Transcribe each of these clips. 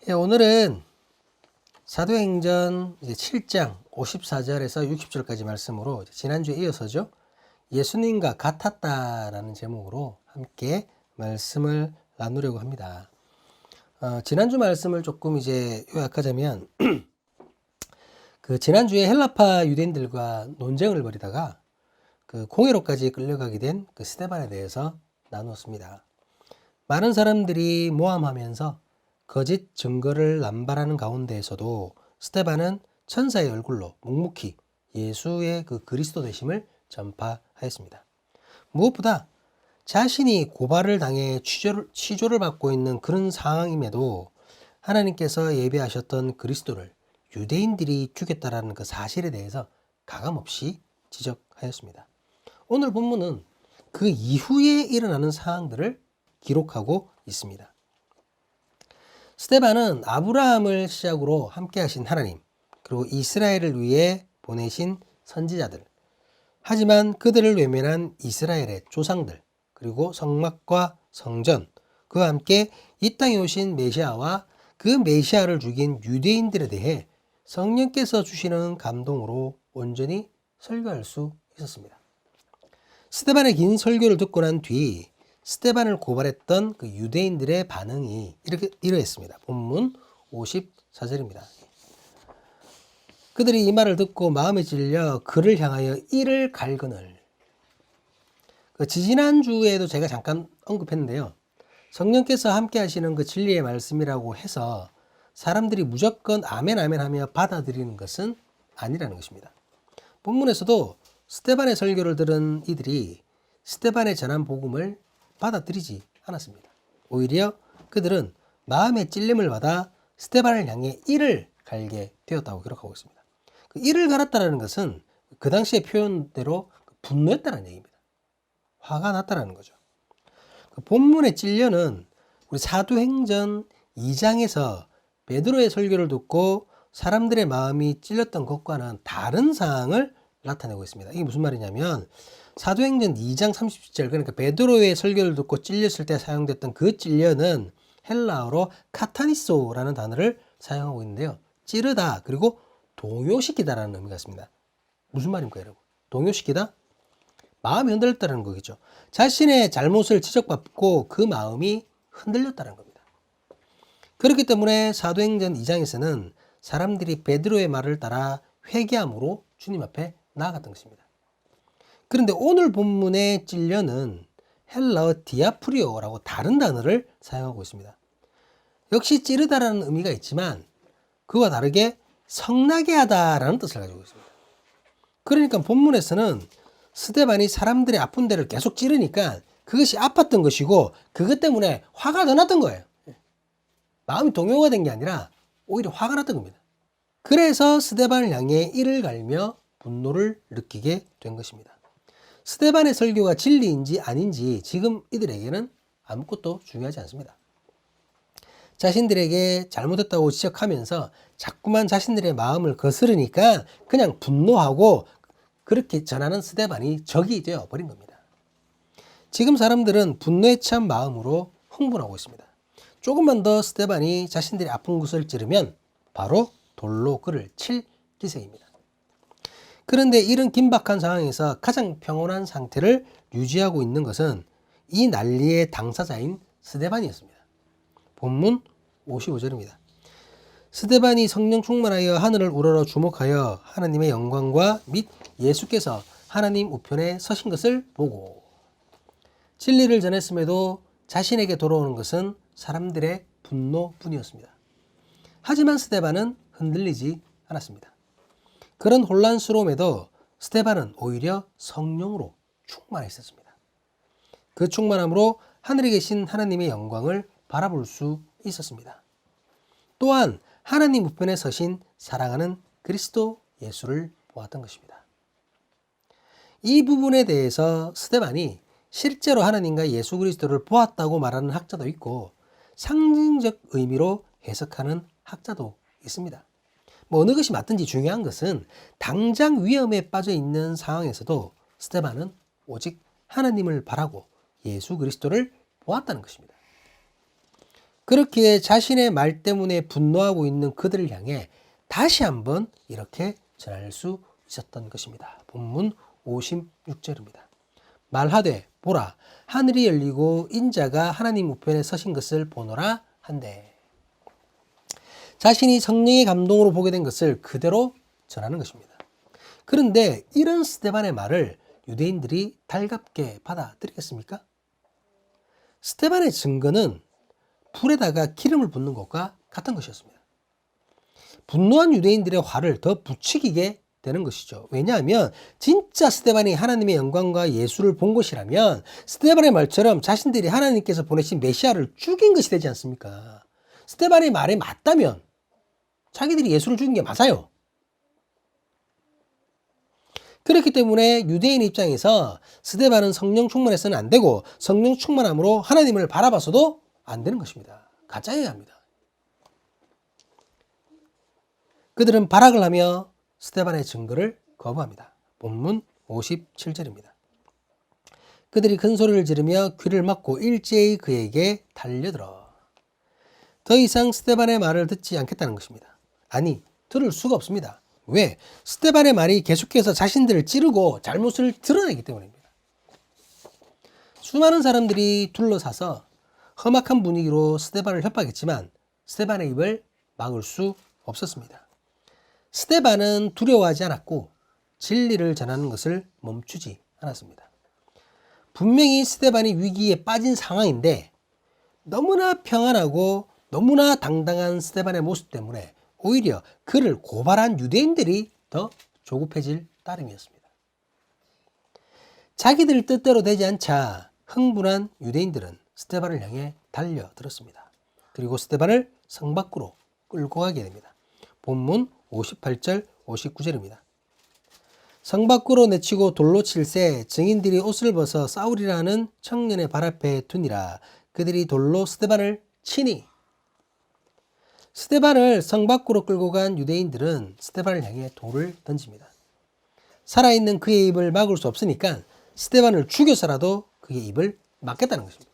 오늘은 사도행전 이제 7장 54절에서 60절까지 말씀으로 지난주에 이어서죠. 예수님과 같았다라는 제목으로 함께 말씀을 나누려고 합니다. 지난주 말씀을 조금 이제 요약하자면 그 지난주에 헬라파 유대인들과 논쟁을 벌이다가 그 공회로까지 끌려가게 된 그 스데반에 대해서 나누었습니다. 많은 사람들이 모함하면서 거짓 증거를 남발하는 가운데에서도 스데반은 천사의 얼굴로 묵묵히 예수의 그 그리스도 되심을 전파하였습니다. 무엇보다 자신이 고발을 당해 취조를 받고 있는 그런 상황임에도 하나님께서 예비하셨던 그리스도를 유대인들이 죽였다라는 그 사실에 대해서 가감없이 지적하였습니다. 오늘 본문은 그 이후에 일어나는 상황들을 기록하고 있습니다. 스데반은 아브라함을 시작으로 함께 하신 하나님, 그리고 이스라엘을 위해 보내신 선지자들, 하지만 그들을 외면한 이스라엘의 조상들, 그리고 성막과 성전, 그와 함께 이 땅에 오신 메시아와 그 메시아를 죽인 유대인들에 대해 성령께서 주시는 감동으로 온전히 설교할 수 있었습니다. 스데반의 긴 설교를 듣고 난 뒤 스데반을 고발했던 그 유대인들의 반응이 이러했습니다. 본문 54절입니다. 그들이 이 말을 듣고 마음에 찔려 그를 향하여 이를 갈거늘. 지지난주에도 제가 잠깐 언급했는데요. 성령께서 함께 하시는 그 진리의 말씀이라고 해서 사람들이 무조건 아멘 아멘 하며 받아들이는 것은 아니라는 것입니다. 본문에서도 스데반의 설교를 들은 이들이 스데반의 전한 복음을 받아들이지 않았습니다. 오히려 그들은 마음의 찔림을 받아 스데반을 향해 이를 갈게 되었다고 기록하고 있습니다. 그 이를 갈았다는 것은 그 당시의 표현대로 분노했다는 얘기입니다. 화가 났다는 거죠. 그 본문의 찔려는 우리 사도행전 2장에서 베드로의 설교를 듣고 사람들의 마음이 찔렸던 것과는 다른 상황을 나타내고 있습니다. 이게 무슨 말이냐면 사도행전 2장 30절, 그러니까 베드로의 설교를 듣고 찔렸을 때 사용됐던 그 찔려는 헬라어로 카타니소라는 단어를 사용하고 있는데요. 찌르다 그리고 동요시키다라는 의미가 있습니다. 무슨 말입니까, 여러분? 동요시키다? 마음이 흔들렸다는 거겠죠. 자신의 잘못을 지적받고 그 마음이 흔들렸다는 겁니다. 그렇기 때문에 사도행전 2장에서는 사람들이 베드로의 말을 따라 회개함으로 주님 앞에 나아갔던 것입니다. 그런데 오늘 본문의 찔려는 헬라어 디아프리오라고 다른 단어를 사용하고 있습니다. 역시 찌르다라는 의미가 있지만 그와 다르게 성나게 하다라는 뜻을 가지고 있습니다. 그러니까 본문에서는 스데반이 사람들의 아픈 데를 계속 찌르니까 그것이 아팠던 것이고 그것 때문에 화가 더 났던 거예요. 마음이 동요가 된 게 아니라 오히려 화가 났던 겁니다. 그래서 스데반을 향해 이를 갈며 분노를 느끼게 된 것입니다. 스데반의 설교가 진리인지 아닌지 지금 이들에게는 아무것도 중요하지 않습니다. 자신들에게 잘못했다고 지적하면서 자꾸만 자신들의 마음을 거스르니까 그냥 분노하고 그렇게 전하는 스데반이 적이 되어버린 겁니다. 지금 사람들은 분노에 찬 마음으로 흥분하고 있습니다. 조금만 더 스데반이 자신들이 아픈 곳을 찌르면 바로 돌로 그를 칠 기세입니다. 그런데 이런 긴박한 상황에서 가장 평온한 상태를 유지하고 있는 것은 이 난리의 당사자인 스데반이었습니다. 본문 55절입니다. 스데반이 성령 충만하여 하늘을 우러러 주목하여 하나님의 영광과 및 예수께서 하나님 우편에 서신 것을 보고 진리를 전했음에도 자신에게 돌아오는 것은 사람들의 분노뿐이었습니다. 하지만 스데반은 흔들리지 않았습니다. 그런 혼란스러움에도 스데반은 오히려 성령으로 충만했었습니다. 그 충만함으로 하늘에 계신 하나님의 영광을 바라볼 수 있었습니다. 또한 하나님 우편에 서신 사랑하는 그리스도 예수를 보았던 것입니다. 이 부분에 대해서 스데반이 실제로 하나님과 예수 그리스도를 보았다고 말하는 학자도 있고 상징적 의미로 해석하는 학자도 있습니다. 어느 것이 맞든지 중요한 것은 당장 위험에 빠져 있는 상황에서도 스데반은 오직 하나님을 바라고 예수 그리스도를 보았다는 것입니다. 그렇게 자신의 말 때문에 분노하고 있는 그들을 향해 다시 한번 이렇게 전할 수 있었던 것입니다. 본문 56절입니다. 말하되 보라 하늘이 열리고 인자가 하나님 우편에 서신 것을 보노라 한대. 자신이 성령의 감동으로 보게 된 것을 그대로 전하는 것입니다. 그런데 이런 스데반의 말을 유대인들이 달갑게 받아들이겠습니까? 스데반의 증거는 불에다가 기름을 붓는 것과 같은 것이었습니다. 분노한 유대인들의 화를 더 부추기게 되는 것이죠. 왜냐하면 진짜 스데반이 하나님의 영광과 예수를 본 것이라면 스데반의 말처럼 자신들이 하나님께서 보내신 메시아를 죽인 것이 되지 않습니까? 스데반의 말이 맞다면 자기들이 예수를 죽인 게 맞아요. 그렇기 때문에 유대인 입장에서 스데반은 성령 충만해서는 안 되고 성령 충만함으로 하나님을 바라봐서도 안 되는 것입니다. 가짜여야 합니다. 그들은 발악을 하며 스데반의 증거를 거부합니다. 본문 57절입니다. 그들이 큰 소리를 지르며 귀를 막고 일제히 그에게 달려들어. 더 이상 스데반의 말을 듣지 않겠다는 것입니다. 아니, 들을 수가 없습니다. 왜? 스데반의 말이 계속해서 자신들을 찌르고 잘못을 드러내기 때문입니다. 수많은 사람들이 둘러사서 험악한 분위기로 스데반을 협박했지만 스데반의 입을 막을 수 없었습니다. 스데반은 두려워하지 않았고 진리를 전하는 것을 멈추지 않았습니다. 분명히 스데반이 위기에 빠진 상황인데 너무나 평안하고 너무나 당당한 스데반의 모습 때문에 오히려 그를 고발한 유대인들이 더 조급해질 따름이었습니다. 자기들 뜻대로 되지 않자 흥분한 유대인들은 스데반을 향해 달려들었습니다. 그리고 스데반을 성 밖으로 끌고 가게 됩니다. 본문 58절 59절입니다. 성 밖으로 내치고 돌로 칠새 증인들이 옷을 벗어 싸우리라는 청년의 발 앞에 두니라. 그들이 돌로 스데반을 치니. 스데반을 성 밖으로 끌고 간 유대인들은 스데반을 향해 돌을 던집니다. 살아있는 그의 입을 막을 수 없으니까 스데반을 죽여서라도 그의 입을 막겠다는 것입니다.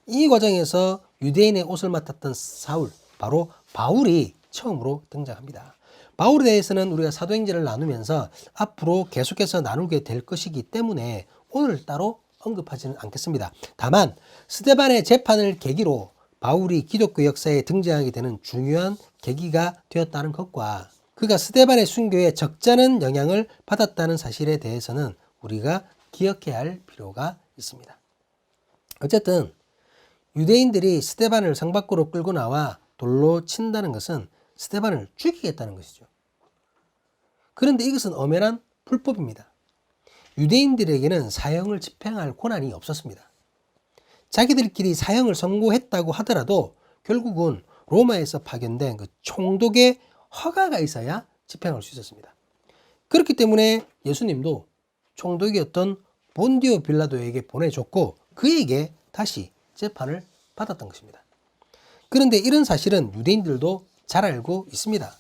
이 과정에서 유대인의 옷을 맡았던 사울, 바로 바울이 처음으로 등장합니다. 바울에 대해서는 우리가 사도행전을 나누면서 앞으로 계속해서 나누게 될 것이기 때문에 오늘 따로 언급하지는 않겠습니다. 다만 스데반의 재판을 계기로 바울이 기독교 역사에 등장하게 되는 중요한 계기가 되었다는 것과 그가 스데반의 순교에 적잖은 영향을 받았다는 사실에 대해서는 우리가 기억해야 할 필요가 있습니다. 어쨌든 유대인들이 스데반을 성 밖으로 끌고 나와 돌로 친다는 것은 스데반을 죽이겠다는 것이죠. 그런데 이것은 엄연한 불법입니다. 유대인들에게는 사형을 집행할 권한이 없었습니다. 자기들끼리 사형을 선고했다고 하더라도 결국은 로마에서 파견된 그 총독의 허가가 있어야 집행할 수 있었습니다. 그렇기 때문에 예수님도 총독이었던 본디오 빌라도에게 보내줬고 그에게 다시 재판을 받았던 것입니다. 그런데 이런 사실은 유대인들도 잘 알고 있습니다.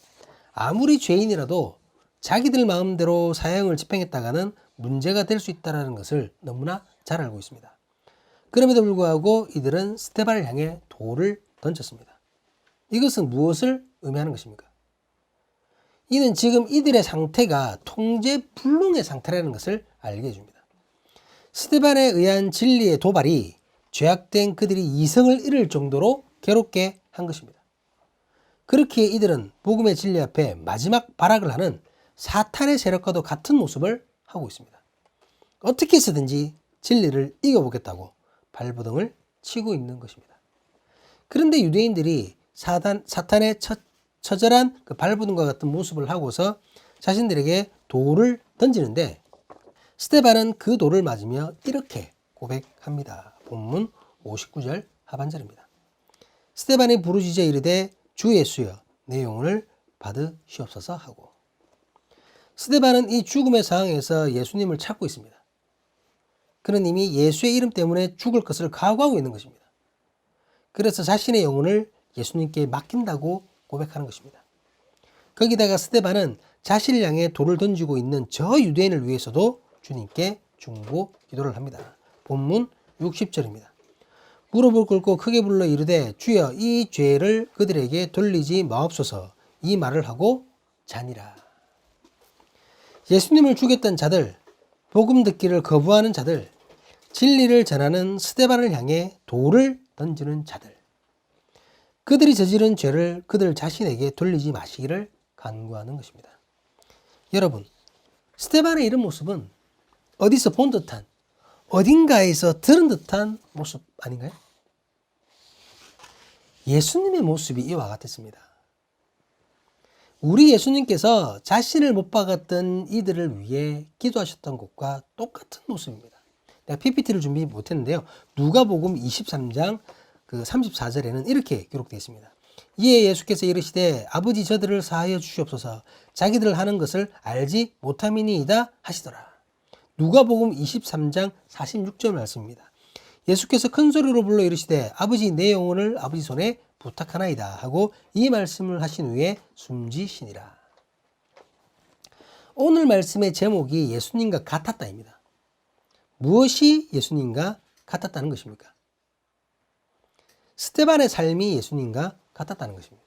아무리 죄인이라도 자기들 마음대로 사형을 집행했다가는 문제가 될 수 있다는 것을 너무나 잘 알고 있습니다. 그럼에도 불구하고 이들은 스데반을 향해 돌을 던졌습니다. 이것은 무엇을 의미하는 것입니까? 이는 지금 이들의 상태가 통제불능의 상태라는 것을 알게 해줍니다. 스데반에 의한 진리의 도발이 죄악된 그들이 이성을 잃을 정도로 괴롭게 한 것입니다. 그렇기에 이들은 복음의 진리 앞에 마지막 발악을 하는 사탄의 세력과도 같은 모습을 하고 있습니다. 어떻게 해서든지 진리를 이겨보겠다고 발버둥을 치고 있는 것입니다. 그런데 유대인들이 사탄의 처절한 그 발버둥과 같은 모습을 하고서 자신들에게 돌을 던지는데 스데반은 그 돌을 맞으며 이렇게 고백합니다. 본문 59절 하반절입니다. 스데반이 부르짖어 이르되 주 예수여 내 영혼을 받으시옵소서 하고 스데반은 이 죽음의 상황에서 예수님을 찾고 있습니다. 그는 이미 예수의 이름 때문에 죽을 것을 각오하고 있는 것입니다. 그래서 자신의 영혼을 예수님께 맡긴다고 고백하는 것입니다. 거기다가 스데반은 자신을 향해 돌을 던지고 있는 저 유대인을 위해서도 주님께 중보 기도를 합니다. 본문 60절입니다. 무릎을 꿇고 크게 불러 이르되 주여 이 죄를 그들에게 돌리지 마옵소서 이 말을 하고 자니라. 예수님을 죽였던 자들, 복음 듣기를 거부하는 자들, 진리를 전하는 스데반을 향해 돌을 던지는 자들, 그들이 저지른 죄를 그들 자신에게 돌리지 마시기를 간구하는 것입니다. 여러분, 스데반의 이런 모습은 어디서 본 듯한, 어딘가에서 들은 듯한 모습 아닌가요? 예수님의 모습이 이와 같았습니다. 우리 예수님께서 자신을 못 박았던 이들을 위해 기도하셨던 것과 똑같은 모습입니다. 내가 PPT를 준비 못했는데요. 누가복음 23장 34절에는 이렇게 기록되어 있습니다. 이에 예수께서 이르시되 아버지 저들을 사하여 주시옵소서 자기들 하는 것을 알지 못함이니이다 하시더라. 누가복음 23장 46절 말씀입니다. 예수께서 큰 소리로 불러 이르시되 아버지 내 영혼을 아버지 손에 부탁하나이다 하고 이 말씀을 하신 후에 숨지시니라. 오늘 말씀의 제목이 예수님과 같았다입니다. 무엇이 예수님과 같았다는 것입니까? 스데반의 삶이 예수님과 같았다는 것입니다.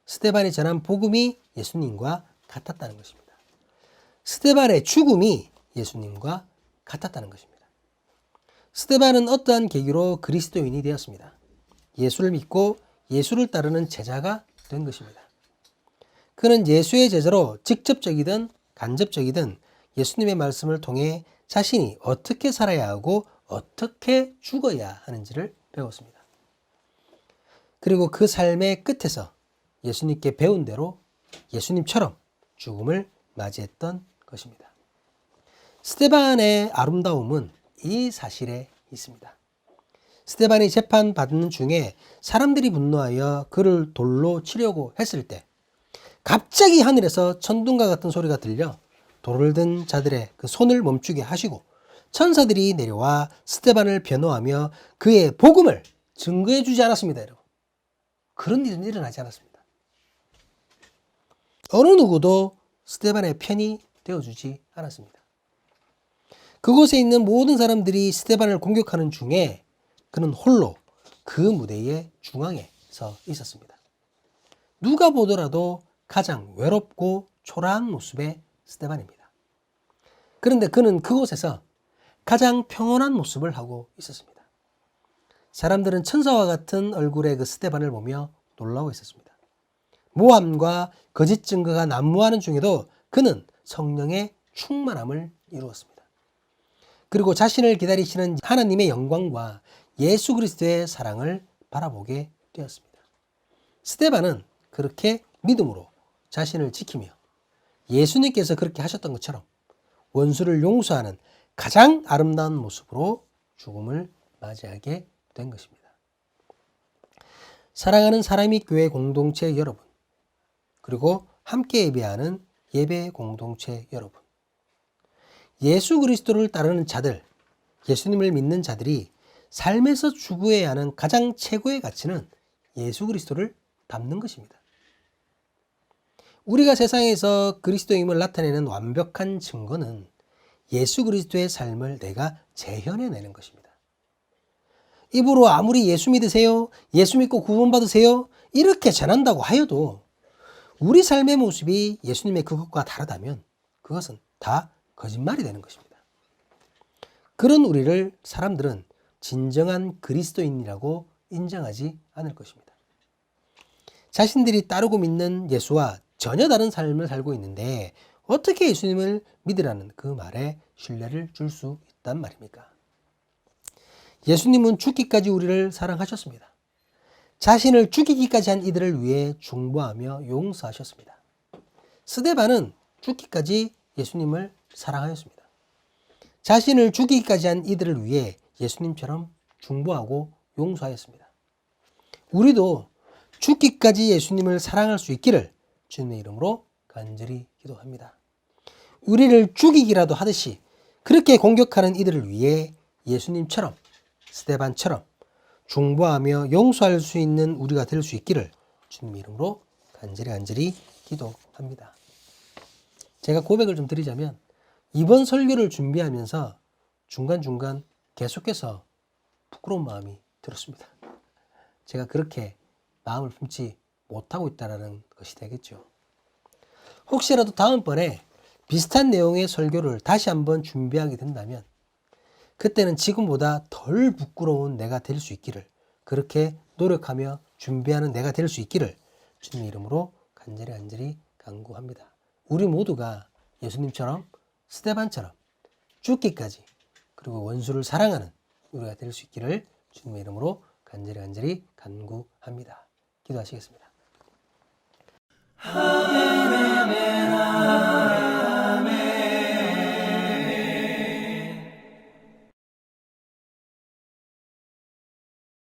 스데반이 전한 복음이 예수님과 같았다는 것입니다. 스데반의 죽음이 예수님과 같았다는 것입니다. 스데반은 어떠한 계기로 그리스도인이 되었습니다. 예수를 믿고 예수를 따르는 제자가 된 것입니다. 그는 예수의 제자로 직접적이든 간접적이든 예수님의 말씀을 통해 자신이 어떻게 살아야 하고 어떻게 죽어야 하는지를 배웠습니다. 그리고 그 삶의 끝에서 예수님께 배운 대로 예수님처럼 죽음을 맞이했던 것입니다. 스데반의 아름다움은 이 사실에 있습니다. 스데반이 재판받는 중에 사람들이 분노하여 그를 돌로 치려고 했을 때 갑자기 하늘에서 천둥과 같은 소리가 들려 돌을 든 자들의 그 손을 멈추게 하시고 천사들이 내려와 스데반을 변호하며 그의 복음을 증거해 주지 않았습니다. 여러분. 그런 일은 일어나지 않았습니다. 어느 누구도 스데반의 편이 되어주지 않았습니다. 그곳에 있는 모든 사람들이 스데반을 공격하는 중에 그는 홀로 그 무대의 중앙에 서 있었습니다. 누가 보더라도 가장 외롭고 초라한 모습의 스데반입니다. 그런데 그는 그곳에서 가장 평온한 모습을 하고 있었습니다. 사람들은 천사와 같은 얼굴의 그 스데반을 보며 놀라워 있었습니다. 모함과 거짓 증거가 난무하는 중에도 그는 성령의 충만함을 이루었습니다. 그리고 자신을 기다리시는 하나님의 영광과 예수 그리스도의 사랑을 바라보게 되었습니다. 스데반은 그렇게 믿음으로 자신을 지키며 예수님께서 그렇게 하셨던 것처럼 원수를 용서하는 가장 아름다운 모습으로 죽음을 맞이하게 된 것입니다. 사랑하는 사람이 교회 공동체 여러분, 그리고 함께 예배하는 예배 공동체 여러분, 예수 그리스도를 따르는 자들, 예수님을 믿는 자들이 삶에서 추구해야 하는 가장 최고의 가치는 예수 그리스도를 닮는 것입니다. 우리가 세상에서 그리스도임을 나타내는 완벽한 증거는 예수 그리스도의 삶을 내가 재현해내는 것입니다. 입으로 아무리 예수 믿으세요, 예수 믿고 구원받으세요 이렇게 전한다고 하여도 우리 삶의 모습이 예수님의 그것과 다르다면 그것은 다 거짓말이 되는 것입니다. 그런 우리를 사람들은 진정한 그리스도인이라고 인정하지 않을 것입니다. 자신들이 따르고 믿는 예수와 전혀 다른 삶을 살고 있는데 어떻게 예수님을 믿으라는 그 말에 신뢰를 줄 수 있단 말입니까? 예수님은 죽기까지 우리를 사랑하셨습니다. 자신을 죽이기까지 한 이들을 위해 중보하며 용서하셨습니다. 스데반은 죽기까지 예수님을 사랑하였습니다. 자신을 죽이기까지 한 이들을 위해 예수님처럼 중보하고 용서하였습니다. 우리도 죽기까지 예수님을 사랑할 수 있기를 주님의 이름으로 간절히 기도합니다. 우리를 죽이기라도 하듯이 그렇게 공격하는 이들을 위해 예수님처럼 스데반처럼 중보하며 용서할 수 있는 우리가 될 수 있기를 주님의 이름으로 간절히 기도합니다. 제가 고백을 좀 드리자면 이번 설교를 준비하면서 중간중간 계속해서 부끄러운 마음이 들었습니다. 제가 그렇게 마음을 품지 못하고 있다는 것이 되겠죠. 혹시라도 다음번에 비슷한 내용의 설교를 다시 한번 준비하게 된다면 그때는 지금보다 덜 부끄러운 내가 될 수 있기를, 그렇게 노력하며 준비하는 내가 될 수 있기를 주님의 이름으로 간절히 간구합니다. 우리 모두가 예수님처럼 스데반처럼 죽기까지 그리고 원수를 사랑하는 우리가 될 수 있기를 주님의 이름으로 간절히 간구합니다. 기도하시겠습니다.